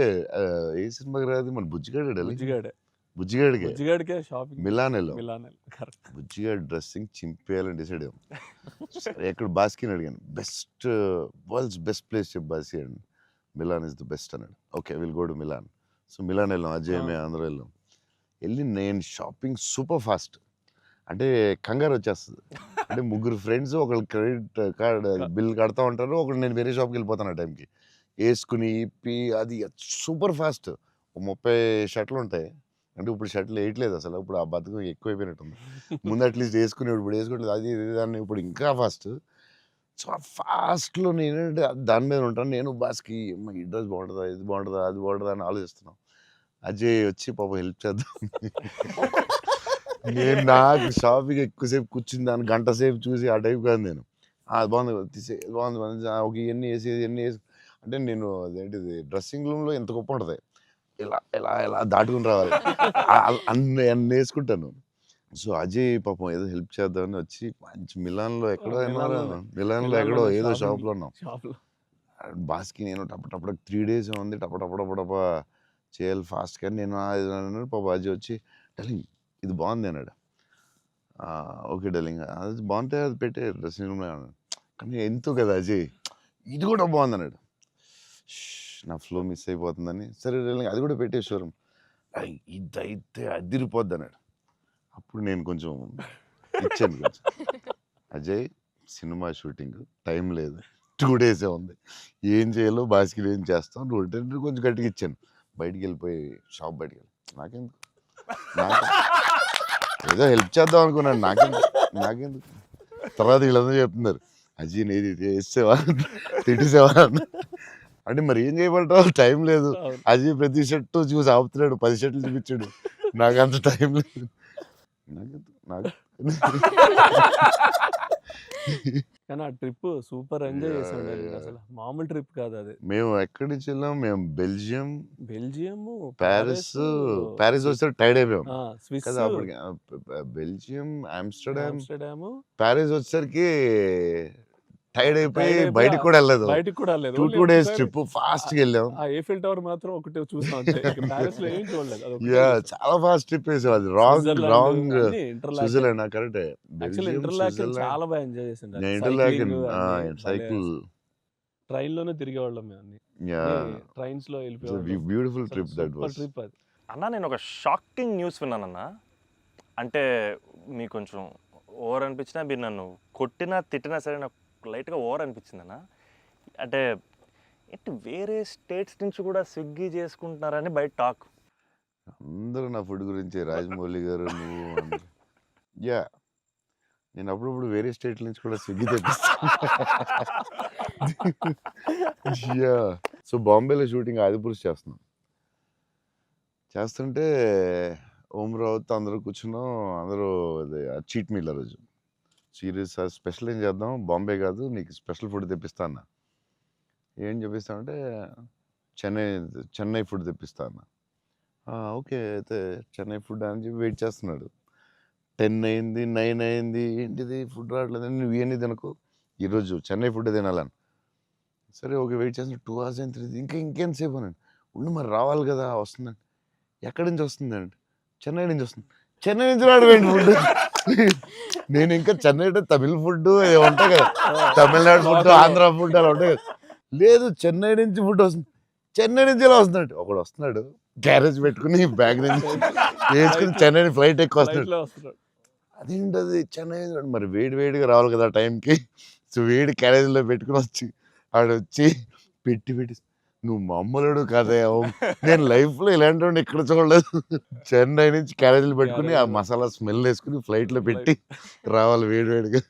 ఏ సినిమాకి రాదు మన బుజ్జిగాడే బుజ్జిగాడే బుజ్జిగాడికే బుజ్జిగాడికే షాపింగ్ మిలాన్ వెళ్ళాం. Milan correct. బుజ్జిగాడి డ్రెస్సింగ్ చింపేయాలని డిసైడ్ అయ్యాం. సరే ఎక్కడ బాస్కిని అడిగాను, వరల్డ్స్ బెస్ట్ ప్లేస్ చెప్పు బాస్కి అండి. మిలాన్ ఇస్ ద బెస్ట్ అన్నాడు. Okay will go to Milan. So Milan వెళ్ళాం, అజయ్ మేము అందరూ వెళ్ళాం. వెళ్ళి నేను షాపింగ్ సూపర్ ఫాస్ట్, అంటే కంగారు వచ్చేస్తుంది. అంటే ముగ్గురు ఫ్రెండ్స్ ఒకళ్ళు క్రెడిట్ కార్డ్ బిల్ కడతా ఉంటారు, ఒకళ్ళు నేను వేరే షాప్కి వెళ్ళిపోతాను ఆ టైంకి. వేసుకుని ఇప్పి అది సూపర్ ఫాస్ట్. 30 షర్ట్లు ఉంటాయి. అంటే ఇప్పుడు షర్ట్లు వేయట్లేదు అసలు, ఇప్పుడు ఆ బతుకు ఎక్కువైపోయినట్టుంది. ముందు అట్లీస్ట్ వేసుకుని ఇప్పుడు వేసుకోవట్లేదు, అది ఇది దాన్ని ఇప్పుడు ఇంకా ఫాస్ట్. సో ఆ ఫాస్ట్లో నేనంటే దాని మీద ఉంటాను. నేను బాస్కి ఈ డ్రెస్ బాగుంటుందా, ఇది బాగుంటుందా, అది బాగుంటుందా అని ఆలోచిస్తున్నాం. అజయ్ వచ్చి పాపం హెల్ప్ చేద్దాం. నేను నాకు షాపింగ్ ఎక్కువసేపు కూర్చుని దాన్ని గంట సేపు చూసి ఆ టైప్ కాదు నేను. అది బాగుంది తీసే, బాగుంది ఒక ఇవన్నీ వేసి ఇవన్నీ వేసి, అంటే నేను అదేంటిది డ్రెస్సింగ్ రూమ్లో ఎంత గొప్ప ఉంటుంది, ఇలా ఇలా ఇలా దాటుకుని రావాలి, అన్ని వేసుకుంటాను. సో అజయ్ పాపం ఏదో హెల్ప్ చేద్దామని వచ్చి మంచి మిలాన్లో ఎక్కడో మిలాన్లో ఎక్కడో ఏదో షాప్లో ఉన్నాం. షాప్లో బాస్కి నేను టపటపడ 3 days ఉంది, టపటపడపడప చేయాలి ఫాస్ట్. కానీ నేను అన్నాడు. పాప అజయ్ వచ్చి డార్లింగ్ ఇది బాగుంది అన్నాడు. ఓకే డార్లింగ్ అది బాగుంటే అది పెట్టే డ్రెస్సింగ్ రూమ్లో అన్నాడు. కానీ ఎంతో కదా అజయ్ ఇది కూడా బాగుంది అన్నాడు. నా ఫ్లో మిస్ అయిపోతుందని, సరే డార్లింగ్ అది కూడా పెట్టే షోరూమ్, ఇదైతే అదిరిపోద్ది అన్నాడు. అప్పుడు నేను కొంచెం ఇచ్చాను కొంచెం. అజయ్ సినిమా షూటింగ్ టైం లేదు, 2 days ఉంది, ఏం చేయాలో బాస్కి ఏం చేస్తాం, నువ్వు కొంచెం గట్టిగా ఇచ్చాను. బయటికి వెళ్ళిపోయి షాప్ బయటికి వెళ్ళి నాకెందుకు, ఏదో హెల్ప్ చేద్దాం అనుకున్నాను, నాకెందుకు. తర్వాత వీళ్ళందరూ చెప్తున్నారు అజయ్ నేది వేసేవా తిట్టేసేవా అంటే మరి ఏం చేయమంటావు, టైం లేదు. అజయ్ ప్రతి షర్టు చూసి ఆపుతున్నాడు, 10 షర్ట్లు చూపించాడు, నాకు అంత టైం లేదు. నాకు కానీ ఆ ట్రిప్ సూపర్ ఎంజాయ్ చేసాం. అసలు మామూలు ట్రిప్ కాదు అది. మేము ఎక్కడి నుంచి వెళ్ళాం, మేము బెల్జియం, ప్యారిస్ ప్యారిస్ వస్తే టైర్డ్ అయిపోయాం స్విస్ కదా అప్పటికి. బెల్జియం, ఆమ్స్టర్డామ్, ఆమ్స్టర్డామ్, ప్యారిస్ వచ్చేసరికి టైర్డ్ అయిపోయి బయటకు కూడా వెళ్ళలేదు. 2 days ట్రిప్ ఫాస్ట్ గా వెళ్ళాం. ఆ ఏఫిల్ టవర్ మాత్రం ఒకటి చూసాం, ప్యారిస్ లో ఏం చూడలేదు. చాలా ఫాస్ట్ ట్రిప్ వేసాం. అది రాంగ్ స్విట్జర్లాండ్ కరెక్ట్. చాలా బాగా ఎంజాయ్ చేసాం. ఇంటర్లాకెన్ సైకిల్ ట్రైన్ లోనే తిరిగేవాళ్ళం మేము అన్ని. ట్రైన్స్ లో beautiful trip that was. Trip అది. అన్న నేను ఒక షాకింగ్ న్యూస్ విన్నానన్న. అంటే మీకు కొంచెం ఓవర్ అనిపించినా, మీరు నన్ను కొట్టినా తిట్టినా సరే నాకు లైట్గా ఓవర్ అనిపించింది అన్న. అంటే ఏంటి వేరే స్టేట్స్ నుంచి కూడా స్విగ్గీ చేసుకుంటున్నారని బయట టాక్. అందరూ నా ఫుడ్ గురించి, రాజమౌళి గారు నువ్వు. యా నేను అప్పుడప్పుడు వేరే స్టేట్ల నుంచి కూడా స్విగ్గీ తెప్పిస్తాను. యా సో బాంబేలో షూటింగ్ ఆదిపురుష్ చేస్తుంటే ఓం రావుతో అందరూ కూర్చున్నాం. అందరూ చీట్ మీల్ ఆ రోజు. సీరియస్ స్పెషల్ ఏం చేద్దాం, బాంబే కాదు నీకు స్పెషల్ ఫుడ్ తెప్పిస్తా అన్న. ఏం చెప్పిస్తామంటే చెన్నై ఫుడ్ తెప్పిస్తా అన్న. ఓకే అయితే చెన్నై ఫుడ్ అని చెప్పి వెయిట్ చేస్తున్నాడు. 10 అయింది, 9 అయింది, ఏంటిది ఫుడ్ రావట్లేదు, నువ్వు ఇవన్నీ తినకు, ఈరోజు చెన్నై ఫుడ్ తినాలని. సరే ఓకే వెయిట్ చేస్తున్నా. 2 hours అయింది, ఇంకెంతసేపు అనండి. ఉండి మరి రావాలి కదా, వస్తుందండి. ఎక్కడి నుంచి వస్తుందండి, చెన్నై నుంచి వస్తుంది. చెన్నై నుంచి రావడం ఫుడ్. నేను ఇంకా చెన్నై అంటే తమిళ ఫుడ్ ఉంటాయి కదా, తమిళనాడు ఫుడ్, ఆంధ్ర ఫుడ్ అలా ఉంటాయి కదా. లేదు చెన్నై నుంచి ఫుడ్ వస్తుంది. చెన్నై నుంచి ఎలా వస్తున్నాడు? ఒకడు వస్తున్నాడు గ్యారేజ్ పెట్టుకుని బ్యాగ్ నుంచి వేసుకుని చెన్నై ఫ్లైట్ ఎక్కువ వస్తున్నాడు. ఫ్లైట్లో వస్తున్నాడు. అదేంటది చెన్నై నుంచి? మరి వేడి వేడిగా రావాలి కదా టైంకి. సో వేడి క్యారేజ్లో పెట్టుకుని వచ్చి ఆడొచ్చి పెట్టి నువ్వు మామూలుడు కాదే, నేను లైఫ్లో ఇలాంటి వాడిని ఎక్కడ చూడలేదు. చెన్నై నుంచి క్యారేజీలు పెట్టుకుని ఆ మసాలా స్మెల్ వేసుకుని ఫ్లైట్లో పెట్టి రావాలి వేడివేడిగా.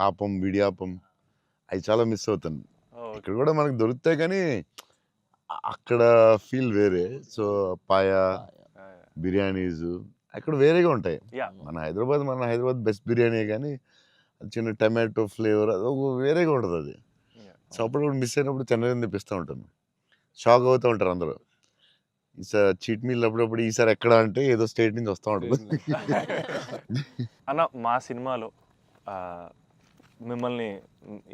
ఆపం, విడియాపం అవి చాలా మిస్ అవుతాను. ఇక్కడ కూడా మనకు దొరుకుతాయి కానీ అక్కడ ఫీల్ వేరే. సో పాయా బిర్యానీస్ అక్కడ వేరేగా ఉంటాయి. మన హైదరాబాద్ బెస్ట్ బిర్యానీ, కానీ చిన్న టమాటో ఫ్లేవర్ అది వేరేగా ఉంటుంది అది. సో అప్పుడు మిస్ అయినప్పుడు చెన్నై తెప్పిస్తూ ఉంటాను. షాక్ అవుతూ ఉంటారు అందరూ. ఈసారి చీట్ మీల్ అప్పుడప్పుడు ఈసారి ఎక్కడ అంటే ఏదో స్టేట్ నుంచి వస్తూ ఉంటుంది. అన్న మా సినిమాలో మిమ్మల్ని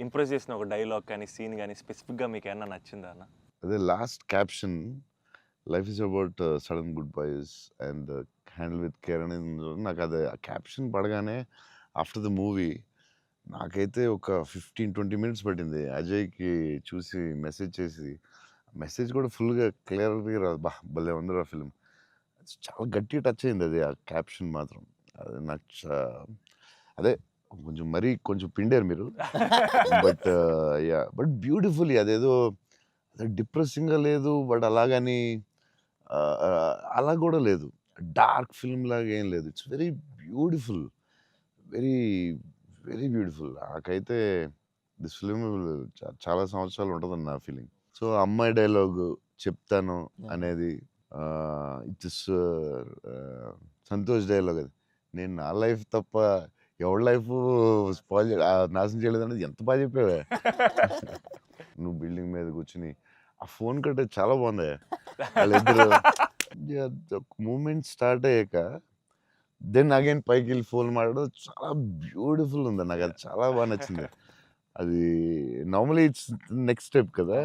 ఇంప్రెస్ చేసిన ఒక డైలాగ్ కానీ సీన్ కానీ స్పెసిఫిక్గా మీకు ఏమన్నా నచ్చిందా అన్న? అదే last caption, life is about sudden goodbyes and handle with care అనేది. నాకు అది ఆ క్యాప్షన్ పడగానే ఆఫ్టర్ ద మూవీ నాకైతే ఒక 15-20 మినిట్స్ పట్టింది అజయ్కి చూసి మెసేజ్ చేసి. మెసేజ్ కూడా ఫుల్గా క్లియర్గా రాదు. భలే ఉందిరా ఫిల్మ్. చాలా గట్టిగా టచ్ అయింది అది, ఆ క్యాప్షన్ మాత్రం. అది నాకు అదే కొంచెం మరీ కొంచెం పిండారు మీరు. బట్ బ్యూటిఫుల్లీ అదేదో డిప్రెసింగ్గా లేదు, బట్ అలాగని అలా కూడా లేదు, డార్క్ ఫిల్మ్ లాగా ఏం లేదు. It's very beautiful, very very beautiful. నాకైతే దిస్ ఫిల్మ్ చాలా సంవత్సరాలు ఉంటుందని నా ఫీలింగ్. సో అమ్మాయి డైలాగు చెప్తాను అనేది ఇట్స్ సంతోష్ డైలాగ్. అది నేను నా లైఫ్ తప్ప ఎవరి లైఫ్ స్పాయిల్ నాశనం చేయలేదు అనేది ఎంత బాగా చెప్పావే. నువ్వు బిల్డింగ్ మీద కూర్చుని ఆ ఫోన్ కట్టే చాలా బాగుంది. వాళ్ళిద్దరు మూమెంట్ స్టార్ట్ అయ్యాక దెన్ అగైన్ పైకి వెళ్ళి ఫోన్ మాట్లాడడం చాలా బ్యూటిఫుల్ ఉంది. నాకు అది చాలా బాగా నచ్చింది. అది నార్మలీ ఇట్స్ నెక్స్ట్ స్టెప్ కదా,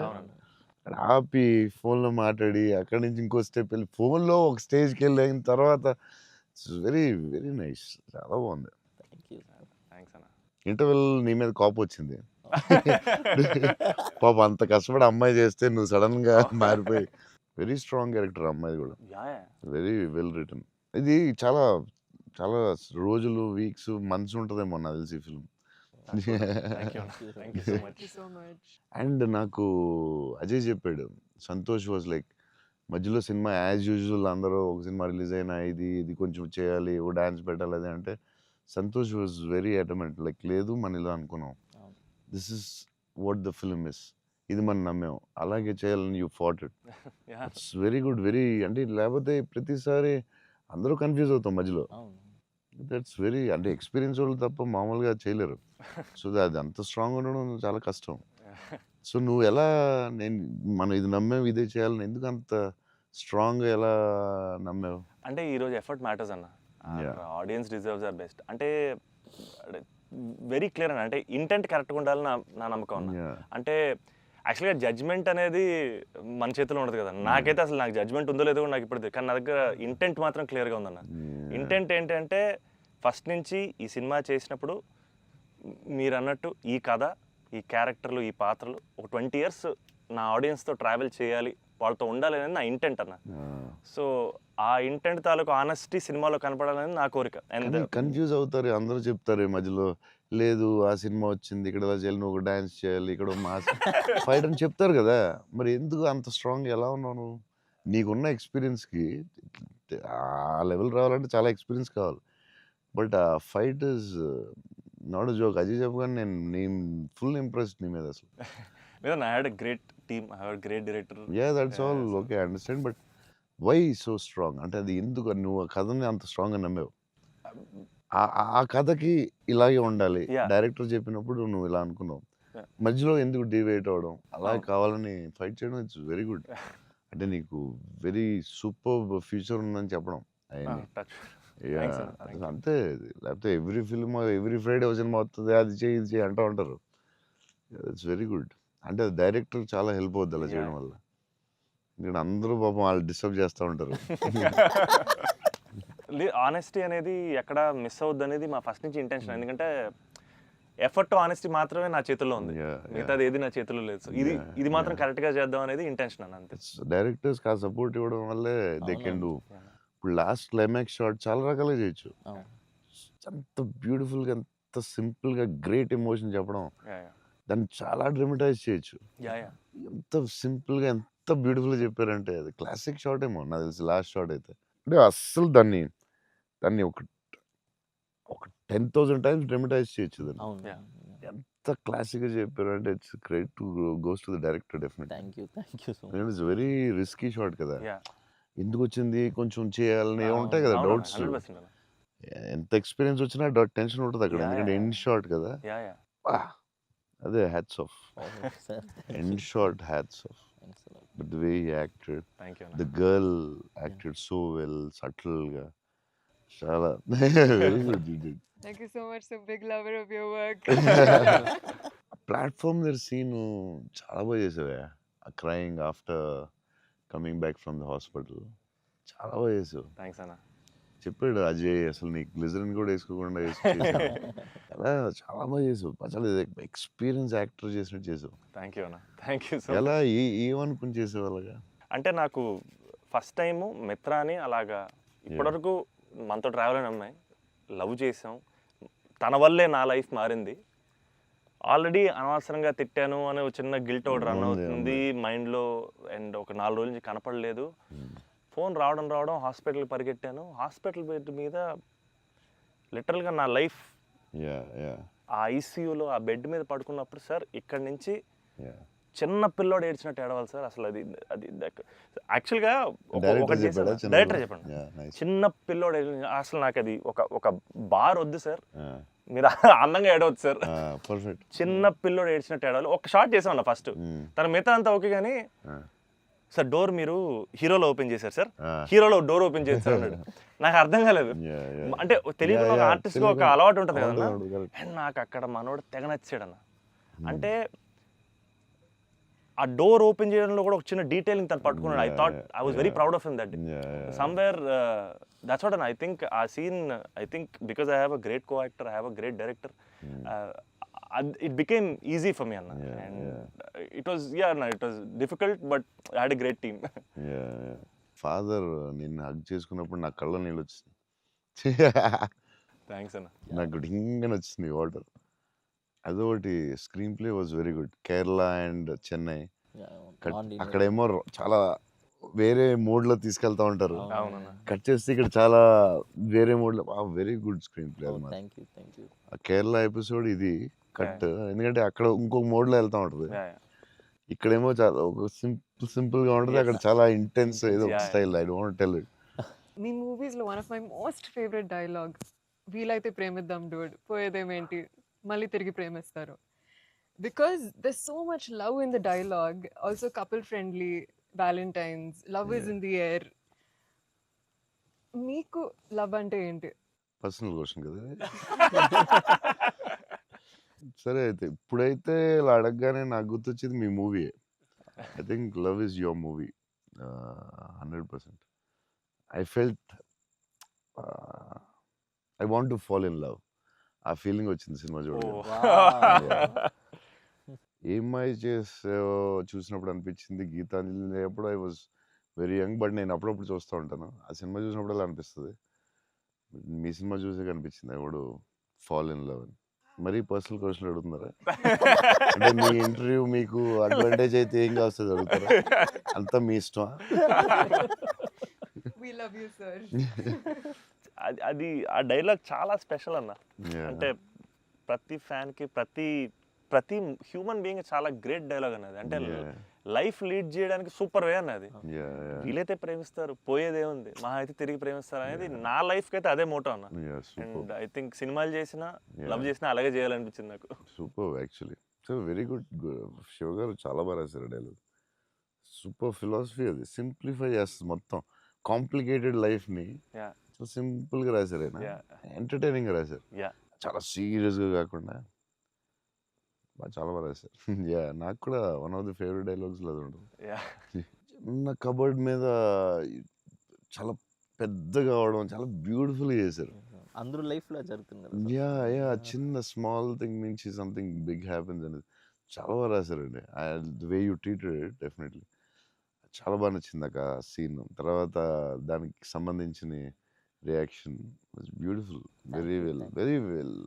ఆపి ఫోన్లో మాట్లాడి అక్కడి నుంచి ఇంకో స్టెప్ వెళ్ళి ఫోన్లో ఒక స్టేజ్కి వెళ్ళిన తర్వాత ఇట్స్ వెరీ వెరీ నైస్. చాలా బాగుంది. థ్యాంక్స్ అన్న. ఇంటర్వెల్ నీ మీద కోపం వచ్చింది. పాప అంత కష్టపడి అమ్మాయి చేస్తే నువ్వు సడన్గా మారిపోయి. వెరీ స్ట్రాంగ్ క్యారెక్టర్ అమ్మాయి కూడా, వెరీ వెల్ రిటర్న్. ఇది చాలా చాలా రోజులు, వీక్స్, మంత్స్ ఉంటుందేమో నాకు తెలిసి ఫిల్మ్. అండ్ నాకు అజయ్ చెప్పాడు, సంతోష్ వాజ్ లైక్ మధ్యలో సినిమా యాజ్ యూజువల్ అందరూ ఒక సినిమా రిలీజ్ అయినా ఇది కొంచెం చేయాలి, ఓ డాన్స్ పెట్టాలి అది అంటే, సంతోష్ వాజ్ వెరీ అటమెంట్ లైక్ లేదు మన ఇలా అనుకున్నాం, this is what the film is, ఇది మనం నమ్మాం, అలాగే చేయాలని you fat it. It's very good, very అంటే లేకపోతే ప్రతిసారి అందరూ కన్ఫ్యూజ్ అవుతాం మధ్యలో. దట్స్ వెరీ అంటే ఎక్స్పీరియన్స్ వాళ్ళు తప్ప మామూలుగా చేయలేరు. సో అది అంత స్ట్రాంగ్ ఉండడం చాలా కష్టం. సో నువ్వు ఎలా మనం ఇది నమ్మావు ఇదే చేయాలని ఎందుకు అంత స్ట్రాంగ్గా ఎలా నమ్మావు? అంటే ఈరోజు ఎఫర్ట్ మ్యాటర్స్ అన్న. ఆడియన్స్ డిజర్వ్స్ ఆర్ బెస్ట్ అంటే వెరీ క్లియర్ అన్న. అంటే ఇంటెంట్ కరెక్ట్గా ఉండాలని నా నమ్మకం అన్న. అంటే యాక్చువల్గా జడ్జ్మెంట్ అనేది మన చేతిలో ఉండదు కదా. నాకైతే అసలు నాకు జడ్జ్మెంట్ ఉందో లేదో నాకు ఇప్పుడు, కానీ నా దగ్గర ఇంటెంట్ మాత్రం క్లియర్గా ఉందన్న. ఇంటెంట్ ఏంటంటే ఫస్ట్ నుంచి ఈ సినిమా చేసినప్పుడు మీరు అన్నట్టు ఈ కథ, ఈ క్యారెక్టర్లు, ఈ పాత్రలు ఒక 20 years నా ఆడియన్స్తో ట్రావెల్ చేయాలి, వాళ్ళతో ఉండాలి అనేది నా ఇంటెంట్ అన్న. సో ఆ ఇంటెంట్ తాలూకు ఆనెస్టీ సినిమాలో కనపడాలనేది నా కోరిక. అండ్ కన్ఫ్యూజ్ అవుతారు అందరూ, చెప్తారు మధ్యలో లేదు ఆ సినిమా వచ్చింది ఇక్కడ ఇలా చేయాలి, నువ్వు డాన్స్ చేయాలి, ఇక్కడ మాస్ ఫైట్ అని చెప్తారు కదా. మరి ఎందుకు అంత స్ట్రాంగ్ ఎలా ఉన్నావు? నీకున్న ఎక్స్పీరియన్స్కి ఆ లెవెల్ రావాలంటే చాలా ఎక్స్పీరియన్స్ కావాలి. బట్ ఆ fight is not joke. Ajay చెప్పగానే నేను ఫుల్ ఇంప్రెస్డ్ నీ మీద అసలు. I had a great team, I had great director. That's all okay, I understand. But why so strong? అంటే అది ఎందుకు నువ్వు ఆ కథని అంత స్ట్రాంగ్గా నమ్మావు? ఆ కథకి ఇలాగే ఉండాలి, డైరెక్టర్ చెప్పినప్పుడు నువ్వు ఇలా అనుకున్నావు, మధ్యలో ఎందుకు డివైట్ అవ్వడం, అలా కావాలని ఫైట్ చేయడం, ఇట్స్ వెరీ గుడ్. అంటే నీకు వెరీ సూపర్ ఫ్యూచర్ ఉందని చెప్పడం అంతే. లేకపోతే every film every Friday cinema వస్తుంది, అది చేయి ఇది చేయి అంటూ ఉంటారు. It's very good. అంటే డైరెక్టర్ చాలా హెల్ప్ అవుద్ది అలా చేయడం వల్ల. ఇక్కడ అందరూ పాపం వాళ్ళు డిస్టర్బ్ చేస్తూ ఉంటారు. ఆనెస్టీ అనేది ఎక్కడ మిస్ అవుద్ది అనేది మా ఫస్ట్ నుంచి ఇంటెన్షన్. ఎందుకంటే ఎఫర్ట్ ఆనెస్టీ మాత్రమే నా చేతుల్లో ఉంది, మిగతాది ఏది నా చేతుల్లో లేదు. సో ఇది మాత్రం కరెక్ట్గా చేద్దాం అనేది ఇంటెన్షన్ అన్న, అంతే. డైరెక్టర్స్ ఆ సపోర్ట్ ఇవ్వడం వల్లే దే కెన్ డూ. ఇప్పుడు లాస్ట్ క్లైమాక్స్ షాట్ చాలా రకాలుగా చేయొచ్చు. అంత బ్యూటిఫుల్గా, అంత సింపుల్గా గ్రేట్ ఎమోషన్ చెప్పడం, దాన్ని చాలా డ్రమటైజ్ చేయొచ్చు. ఎంత సింపుల్గా, ఎంత బ్యూటిఫుల్గా చెప్పారంటే అది క్లాసిక్ షాట్ ఏమో నాకు తెలిసి లాస్ట్ షాట్ అయితే. అంటే అస్సలు దాన్ని ఒక 10,000 టైమ్స్ డ్రమటైజ్ చేయొచ్చు దాన్ని. ఎంత క్లాసిక్గా చెప్పారు అంటే it's credit to goes to the director definitely. Thank you so much. It's very risky shot కదా, ఎందుకు వచ్చింది కొంచెం చేయాలని ఉంటాయి కదా డౌట్స్. ఎంత ఎక్స్పీరియన్స్ వచ్చినా టెన్షన్ ఉంటుంది అక్కడ, ఎందుకంటే ఎండ్ షాట్ కదా. అదే hats off, end shot hats off. But the way he acted, the girl acted so well, సటిల్గా, చాలా very good. Thank you so much. So big lover of your work. Platform దగ్గర scene చాలా బాగా చేసావే, crying after coming back from the hospital, చాలా బాగా చేసావు. Thanks అన్న. చెప్పాడు అజయ్, అసలు నీకు గ్లిజరిన్ కూడా వేసుకోకుండా అలా చాలా బాగా చేసావు. చాలా ఎక్స్పీరియన్స్ యాక్టర్ చేసినట్టు చేసావు. థ్యాంక్ యూ అన్న, థ్యాంక్ యూ సో. ఎలా ఏమనుకుని చేసావు అలాగా? అంటే నాకు ఫస్ట్ టైము మిత్రాని అలాగా, ఇప్పటివరకు మనతో ట్రావెల్ అయిన అమ్మాయి, లవ్ చేసాం, తన వల్లే నా లైఫ్ మారింది. ఆల్రెడీ అనవసరంగా తిట్టాను అనే ఒక చిన్న గిల్ట్ ఒకటి రన్ అవుతుంది మైండ్లో. అండ్ ఒక 4 రోజుల నుంచి కనపడలేదు. ఫోన్ రావడం హాస్పిటల్కి పరిగెట్టాను. హాస్పిటల్ బెడ్ మీద లిటరల్గా నా లైఫ్, ఆ ఐసీయూలో ఆ బెడ్ మీద పడుకున్నప్పుడు, సార్ ఇక్కడి నుంచి చిన్న పిల్లోడు ఏడ్చినట్టు ఏడవాలి సార్. అసలు అది యాక్చువల్గా డైరెక్టర్ చెప్పండి, చిన్న పిల్లోడు అసలు నాకు అది ఒక బార్ వద్దు సార్, మీరు అందంగా ఏడవద్దు సార్, చిన్న పిల్లోడు ఏడ్చినట్టు ఏడవాలి. ఒక షాట్ చేసామన్న ఫస్ట్, తన మిగతా అంతా ఓకే కానీ సార్ డోర్ మీరు హీరోలో ఓపెన్ చేశారు సార్, హీరోలో డోర్ ఓపెన్ చేశారు అన్నాడు. నాకు అర్థం కాలేదు. అంటే తెలియదు, ఒక ఆర్టిస్ట్గా ఒక అలవాటు ఉంటుంది కదన్నా. అండ్ నాకు అక్కడ మనోడు తెగ నచ్చాడు అన్న. అంటే ఆ డోర్ ఓపెన్ చేయడంలో కూడా ఒక చిన్న డీటెయిలింగ్ తను పట్టుకున్నాడు. I thought I was very proud of him that day. Somewhere that's what, I think ఆ scene, I think because I have a great co actor, I have a great director, it became easy for me అన్న. And it was it was difficult but I had a great team. Father నిన్ను hug చేసుకున్నప్పుడు నా కళ్ళ నీళ్ళు వచ్చింది. Thanks అన్న. నాకు డింగని వచ్చింది వాటర్. అదొకటి, screen play was very good. Kerala and Chennai అక్కడేమో చాలా వేరే మోడ్లో తీసుకెళ్తా ఉంటారు, కట్ చేస్తే ఇక్కడ చాలా వేరే మోడ్లో. వెరీ గుడ్ స్క్రీన్ ప్లే అది. ఆ కేరళ ఎపిసోడ్ ఇది కట్, ఎందుకంటే అక్కడ ఇంకొక మోడ్లో వెళ్తా ఉంటుంది, ఇక్కడేమో చాలా ఒక సింపుల్గా ఉంటుంది, అక్కడ చాలా ఇంటెన్స్ ఏదో style. I don't tell it. మీ మూవీస్లో one of my most favourite dialogue, వీలైతే ప్రేమిద్దాం డూడ్, పోయేదేమేంటి మళ్ళీ తిరిగి ప్రేమిస్తారు. Because there so much love in the dialogue, also couple friendly, valentines, love is in the air. మీకు లవ్ అంటే ఏంటి? పర్సనల్ క్వశ్చన్ కదా. సరే అయితే ఇప్పుడైతే ఇలా అడగగానే నాకు గుర్తొచ్చింది మీ movie. I think love is your movie 100%. I felt I want to fall in love. ఆ ఫీలింగ్ వచ్చింది సినిమా చూడగానే. ఏమై చేసావో చూసినప్పుడు అనిపించింది, గీతాంజలి అప్పుడు I was very young, but నేను అప్పుడప్పుడు చూస్తూ ఉంటాను. ఆ సినిమా చూసినప్పుడు అలా అనిపిస్తుంది. మీ సినిమా చూసే కనిపించింది I would fall in love అని. మరీ పర్సనల్ క్వశ్చన్ అడుగుతున్నారా? అంటే మీ ఇంటర్వ్యూ మీకు అడ్వాంటేజ్ అయితే ఏం కావస్తుంది అడుగుతారా? అంతా మీ ఇష్టమా? We love you, sir. అది ఆ డైలాగ్ చాలా స్పెషల్ అన్న. అంటే ప్రతి ఫ్యాన్కి, ప్రతి హ్యూమన్ బీయింగ్ చాలా గ్రేట్ డైలాగ్ అన్నది. అంటే లైఫ్ లీడ్ చేయడానికి సూపర్ వే అన్నది. వీలైతే ప్రేమిస్తారు, పోయేదేముంది, మహా అయితే తిరిగి ప్రేమిస్తారు అనేది నా లైఫ్కి అయితే అదే మోటో అన్న. అండ్ ఐ థింక్ సినిమాలు చేసినా, లవ్ చేసినా అలాగే చేయాలనిపించింది నాకు. Super actually. So very good. Shiva గారు చాలా బాగా రాశారు డైలాగ్. సూపర్ ఫిలాసఫీ అది. సింప్లిఫై చేస్తుంది మొత్తం కాంప్లికేటెడ్ లైఫ్ని. సో సింపుల్గా రాశారు ఆయన, ఎంటర్టైనింగ్గా రాశారు, చాలా సీరియస్గా కాకుండా చాలా బాగా రాశారు. నాకు కూడా one of the favourite dialogues అది ఉంటుంది. చిన్న కబర్డ్ మీద చాలా పెద్దగా అవడం చాలా బ్యూటిఫుల్గా చేశారు. అందరూ లైఫ్లో జరుగుతుంది కదా sir. యా యా చిన్న స్మాల్ థింగ్ నుంచి సంథింగ్ బిగ్ హ్యాపెన్స్ అనేది చాలా బాగా రాశారండి. The way you treated it definitely చాలా బాగా నచ్చింది ఆ సీన్. తర్వాత దానికి సంబంధించిన reaction beautiful, very well, very well.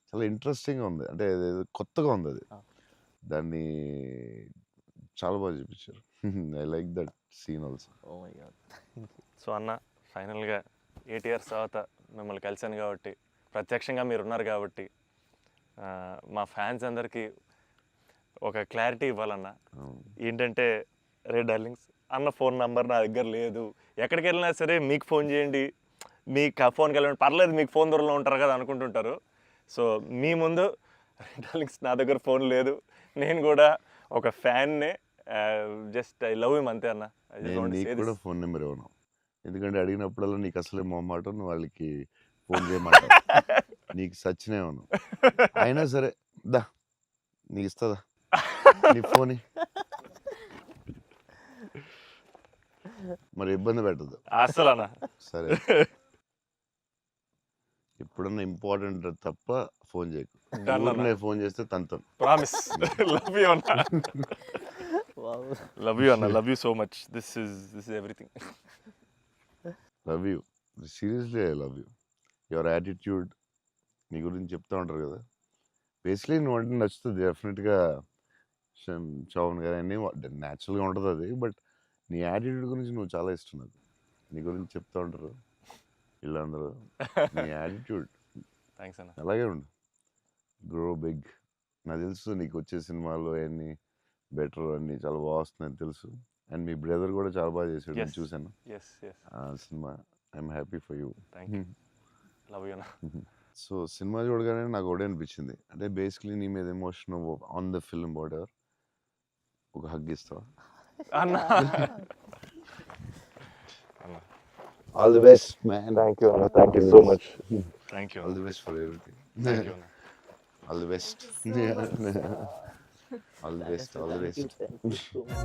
చాలా ఇంట్రెస్టింగ్గా ఉంది, అంటే అదేదో కొత్తగా ఉంది అది. Ah. దాన్ని చాలా బాగా చూపించారు. I like that scene also. Oh my god. So అన్న ఫైనల్గా 8 ఇయర్స్ తర్వాత మిమ్మల్ని కలిశాను కాబట్టి, ప్రత్యక్షంగా మీరు ఉన్నారు కాబట్టి, మా ఫ్యాన్స్ అందరికీ ఒక క్లారిటీ ఇవ్వాలన్న. ఏంటంటే, రే డార్లింగ్స్ అన్న ఫోన్ నంబర్ నా దగ్గర లేదు, ఎక్కడికి వెళ్ళినా సరే మీకు ఫోన్ చేయండి, మీకు ఫోన్కి వెళ్ళండి, పర్లేదు మీకు ఫోన్ దూరంలో ఉంటారు కదా అనుకుంటుంటారు. సో మీ ముందు రే డార్లింగ్స్ నా దగ్గర ఫోన్ లేదు, నేను కూడా ఒక ఫ్యాన్నే, జస్ట్ ఐ లవ్ హిమ్ అంతే అన్న. I just నేను want to నీకు say కూడా this. ఫోన్ నెంబర్ ఇవ్వను, ఎందుకంటే అడిగినప్పుడల్లా నీకు అసలే మొహమాటం, నువ్వు వాళ్ళకి ఫోన్ చేయమంటావు. నీకు సచ్చినే ఇవ్వను. అయినా సరే దా నీకు ఇస్తుందా నీ ఫోన్, మరి ఇబ్బంది పెట్టద్దు. అసలు అన్న సరే ఎప్పుడన్నా ఇంపార్టెంట్ తప్ప ఫోన్ చేయకు. Done అన్న. ఊరినే ఫోన్ చేస్తే తంతం. ప్రామిస్. లవ్ యూ అన్న. Wow. లవ్ యూ అన్న, love you so much. This is everything. Love you, seriously I love you. Your attitude, నీ గురించి చెప్తూ ఉంటారు కదా, బేసిక్లీ నువ్వు అంటే నచ్చుతుంది డెఫినెట్గా. చౌన్ గారు అన్నీ న్యాచురల్గా ఉంటుంది అది, బట్ నీ యాటిట్యూడ్ గురించి నువ్వు చాలా ఇష్టం నాకు. నీ గురించి చెప్తూ ఉంటారు వీళ్ళందరూ, నీ యాటిట్యూడ్ థ్యాంక్స్ అన్న. అలాగే ఉండు, గ్రో బిగ్. నాకు తెలుసు నీకు వచ్చే సినిమాలు అన్నీ బెటర్ అన్నీ చాలా బాగా వస్తున్నాయని తెలుసు. అండ్ మీ బ్రదర్ కూడా చాలా బాగా చేశాడు, నేను Yes. చూశాను ఎస్ ఎస్, ఆ సినిమా. I'm happy for you. Thank you. Love you అన్న. సో సినిమా చూడగానే నాకు ఒకటే అనిపించింది, అంటే బేసిక్లీ నీ మీద emotion on the film whatever, ఒక హగ్ ఇస్తావా? అన్న all the best man. Thank you అన్న, thank you so much. Thank you all the best for everything. Thank you అన్న. All the best. All the best, all the Thank you, best. thank you so much.